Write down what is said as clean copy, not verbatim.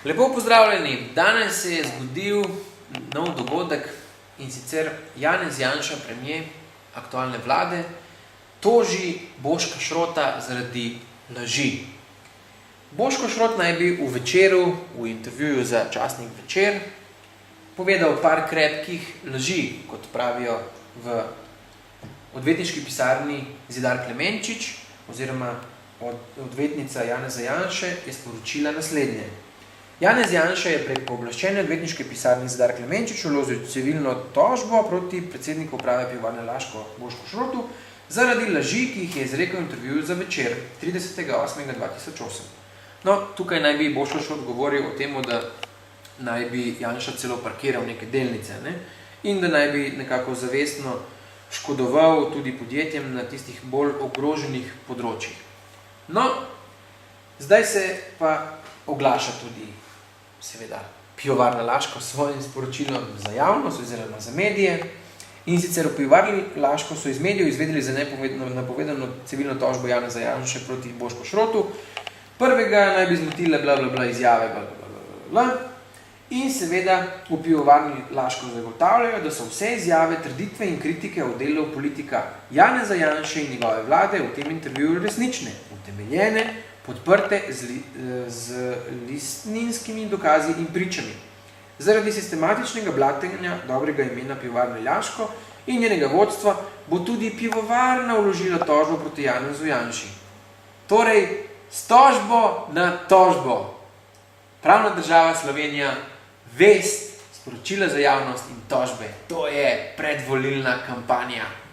Lepo pozdravljeni, danes se je zgodil nov dogodek in sicer Janez Janša, premier aktualne vlade, toži Boška Šrota zaradi laži. Boško Šrot naj bi v Večeru, v intervjuju za časnik Večer, povedal par krepkih laži, kot pravijo v odvetniški pisarni Zidar Klemenčič, oziroma odvetnica Janeza Janše je sporočila naslednje. Janez Janša je prek pooblaščene odvetniške pisarne Zidar Klemenčič vložil civilno tožbo proti predsedniku uprave Pivovarne Laško Bošku Šrotu zaradi laži, ki jih je izrekel v intervjuju za Večer 30.8.2008. No, tukaj naj bi Boško Šrot govoril o tem, da naj bi Janša celo parkiral neke delnice, in da naj bi nekako zavestno škodoval tudi podjetjem na tistih bolj ogroženih področjih. No, zdaj se pa oglaša tudi seveda Pivovarna Laško s svojim sporočilom za javnost oziroma za medije. In sicer v Pivovarni Laško so iz medijev izvedeli za napovedano civilno tožbo Janeza Janše proti Bošku Šrotu. Prvega naj bi zmotile izjave in seveda v Pivovarni Laško zagotavljajo, da so vse izjave, trditve in kritike o delu politika Janeza Janše in njegove vlade v tem intervjuju resnične, utemeljene, podprte z listninskimi dokazi in pričami. Zaradi sistematičnega blatenja dobrega imena Pivovarne Laško in njenega vodstva bo tudi pivovarna vložila tožbo proti Janezu Janši. Torej, s tožbo na tožbo. Pravna država Slovenija, vest, sporočila za javnost in tožbe. To je predvolilna kampanja.